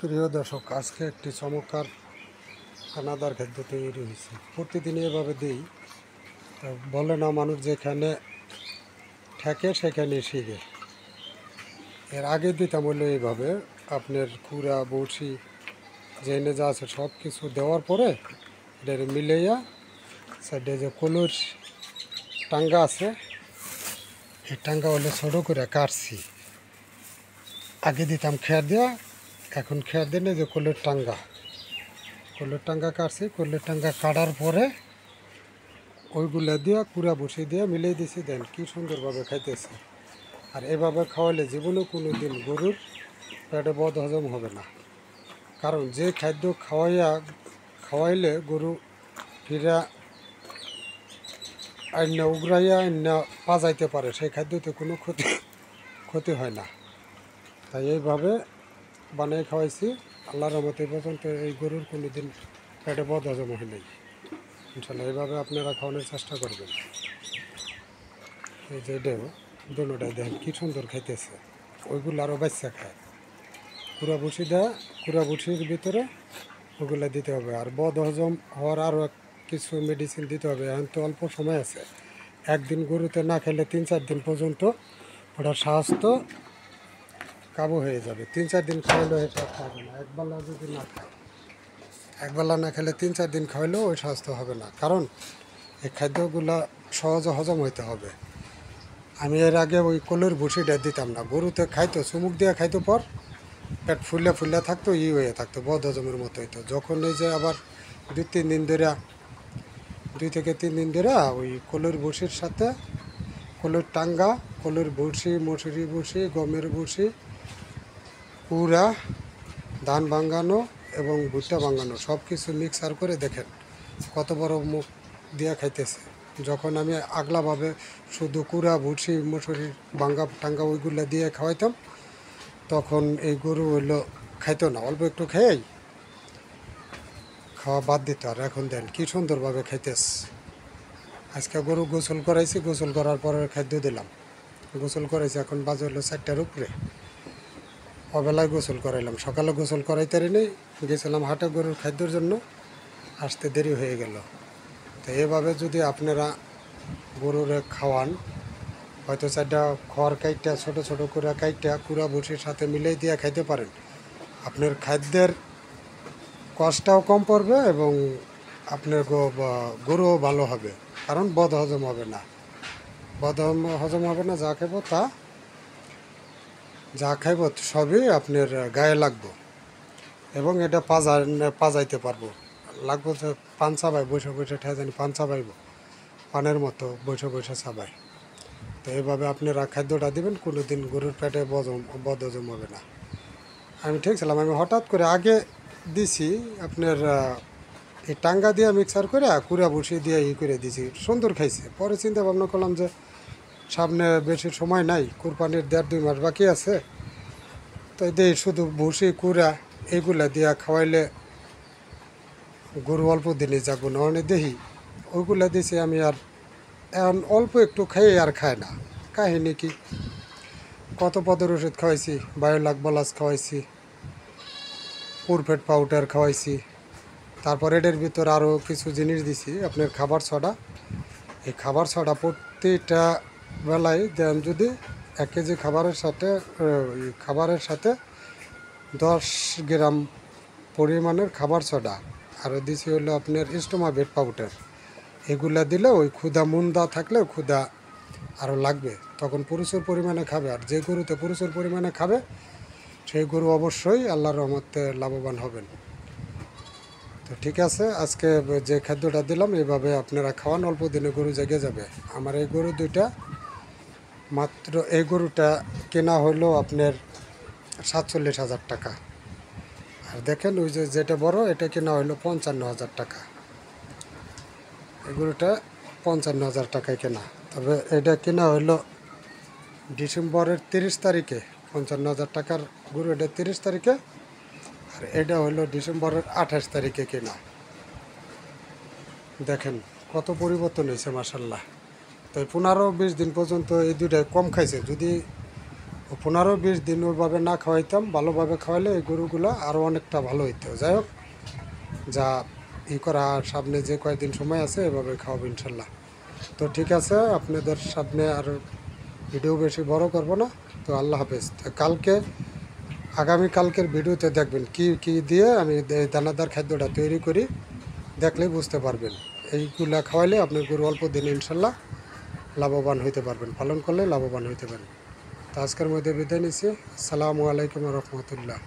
প্রিয় দর্শক, আজকে একটি চমৎকার দানাদার খাদ্য তৈরি হয়েছে। প্রতিদিন এভাবে দিই, তা বলে না মানুষ যেখানে থাকে সেখানে শিখে। এর আগে দিতাম হলো এইভাবে, আপনার কুড়া বড়শি জেনে যা আছে সব কিছু দেওয়ার পরে এটা মিলাইয়া সাইডে যে কলুর টাঙ্গা আছে, এই টাঙ্গা হলে ছোটো করে কাটছি। আগে দিতাম খেয়ার দেওয়া, এখন খেয়ার দিলে যে কলের টাঙ্গা কাটছি। কলের টাঙ্গা কাটার পরে ওইগুলা দিয়ে কুড়া বসিয়ে দিয়ে মিলিয়ে দিছি। দেন কি সুন্দরভাবে খাইতেছে। আর এভাবে খাওয়ালে জীবনে কোনো দিন গরুর পেটে বদ হজম হবে না। কারণ যে খাদ্য খাওয়াইলে গরু ফিরা আইনা উগরাইয়া আইনা পাজাইতে পারে, সেই খাদ্যতে কোনো ক্ষতি হয় না। তাই এইভাবে বানিয়ে খাওয়াইছি। আল্লাহর রহমতে পর্যন্ত এই গরুর কোনো দিন পেটে বদ হজম হয় নাই। ইনশাল্লাহ এইভাবে আপনারা খাওয়ানোর চেষ্টা করবেন। এই যে এটাও দোনোটাই দেখেন কী সুন্দর খাইতেছে। ওইগুলো আরও বাচ্চা খায়। কুড়া বসির ভিতরে ওগুলো দিতে হবে। আর বদ হজম হওয়ার আরও কিছু মেডিসিন দিতে হবে। এখন তো অল্প সময় আছে। একদিন গরুতে না খেলে 3-4 দিন পর্যন্ত ওটার স্বাস্থ্য কাবু হয়ে যাবে। 3-4 দিন খাওয়াইলেও ওই স্বাস্থ্য হবে না। একবেলা যদি না খায়, একবেলা না খেলে 3-4 দিন খাওয়াইলেও ওই স্বাস্থ্য হবে না। কারণ এই খাদ্যগুলো সহজে হজম হইতে হবে। আমি এর আগে ওই কলের ভুসিটা দিতাম না। গরুতে খাইতো, চুমুক দিয়ে খাইতো, পর পেট ফুলে থাকতো, হয়ে থাকতো, বদ হজমের মতো হইতো। যখন এই যে আবার 2 থেকে 3 দিন ধরে ওই কলের ভুসির সাথে কলের টাঙ্গা, কলের ভুসি, মসুরি ভুসি, গমের ভুসি, কুড়া, ধান ভাঙানো এবং ভুট্টা ভাঙানো সব কিছু মিক্সার করে দেখেন কত বড় মুখ দিয়ে খাইতেছে। যখন আমি আগলাভাবে শুধু কুড়া ভুসি মসুরির ভাঙ্গা টাঙ্গা ওইগুলো দিয়ে খাওয়াইতাম, তখন এই গরু হইলো খাইতো না, অল্প একটু খেয়েই খাওয়া বাদ দিত। আর এখন দেন কী সুন্দরভাবে খাইতেছে। আজকে গরু গোসল করাইছি, গোসল করার পরে খাদ্য দিলাম। গোসল করাইছি, এখন বাজে হলো 4টার উপরে। অবেলায় গোসল করাইলাম, সকালে গোসল করাইতে নেই, গেছিলাম হাটে গরুর খাদ্যর জন্য, আসতে দেরি হয়ে গেল। তো এভাবে যদি আপনারা গরুরে খাওয়ান, হয়তো 4টা খড় কাইটটা ছোটো ছোটো করে কাইটটা কুড়া ভুসির সাথে মিলিয়ে দিয়ে খাইতে পারেন, আপনার খাদ্যের কষ্টটাও কম পড়বে এবং আপনার গরুও ভালো হবে। কারণ বদ হজম হবে না, হজম হবে না। যা খাইব সবই আপনার গায়ে লাগবো এবং এটা পাজাইতে পারবো। লাগবো যে পান চাবাই, বসে বসে ঠেয়ে জানি পান চাবাইব, পানের মতো বসে বসে চাবাই। তো এইভাবে আপনারা খাদ্যটা দিবেন, কোনো দিন গরুর পেটে বদ হজম হবে না। আমি ঠিক ছিলাম, আমি হঠাৎ করে আগে দিছি আপনার এই টাঙ্গা দিয়ে মিক্সার করে কুড়া বসি দিয়ে করে দিছি, সুন্দর খাইছে। পরে চিন্তা ভাবনা করলাম যে সামনে বেশি সময় নাই, কুরবানির 1.5-2 মাস বাকি আছে। তো এই শুধু ভুসি কুড়া এইগুলা দিয়া খাওয়াইলে গরু অল্প দিনে যাবো না, অনেক দেখি ওইগুলা দিছি আমি। আর এখন অল্প একটু খাই আর খায় না। কাহিনী কি, কত পদের ওষুধ খাওয়াইছি, বায়োলাক বলাস খাওয়াইছি, পুরফেট পাউডার খাওয়াইছি, তারপর এটার ভিতর আরও কিছু জিনিস দিছি, আপনার খাবার ছড়া। এই খাবার ছড়া প্রতিটা বেলায় দেন যদি 1 কেজি খাবারের সাথে 10 গ্রাম পরিমাণের খাবার ছড়া। আরও দিছি হলো আপনার স্টোমাভেট পাউডার। এগুলা দিলে ওই ক্ষুধা মুন্দা থাকলে ক্ষুধা আরও লাগবে, তখন প্রচুর পরিমাণে খাবে। আর যে গরুতে প্রচুর পরিমাণে খাবে সেই গরু অবশ্যই আল্লাহর রহমতে লাভবান হবেন। তো ঠিক আছে, আজকে যে খাদ্যটা দিলাম এইভাবে আপনারা খাওয়ান, অল্প দিনে গরু জেগে যাবে। আমার এই গরু দুইটা, মাত্র এই গরুটা কেনা হলো আপনার 47,000 টাকা। আর দেখেন ওই যেটা বড়, এটা কেনা হলো 55,000 টাকা। এই গরুটা 55,000 টাকায় কেনা। তবে এটা কেনা হলো ডিসেম্বরের 30 তারিখে। 55,000 টাকার গরু এটা 30 তারিখে, আর এটা হলো ডিসেম্বরের 28 তারিখে কেনা। দেখেন কত পরিবর্তন হয়েছে মাসাল্লাহ। তো 15-20 দিন পর্যন্ত এই দুইটাই কম খাইছে। যদি 15-20 দিন ওইভাবে না খাওয়াইতাম, ভালোভাবে খাওয়াইলে এই গরুগুলো আরও অনেকটা ভালো হইতো। যাই হোক, যা করা আর সামনে যে কয়েকদিন সময় আছে এভাবে খাওয়াবো ইনশাল্লাহ। তো ঠিক আছে, আপনাদের সামনে আর ভিডিও বেশি বড় করব না। তো আল্লাহ হাফেজ। তো আগামীকালকের ভিডিওতে দেখবেন কি কি দিয়ে আমি এই দানাদার খাদ্যটা তৈরি করি, দেখলেই বুঝতে পারবেন। এইগুলা খাওয়াইলে আপনি গরু অল্প দিনে ইনশাল্লাহ লাভবান হইতে পারবেন, পালন করলে লাভবান হইতে পারবেন। তো আজকের মধ্যে বিদায় নিচ্ছি। আসসালামু আলাইকুম রহমতুল্লাহ।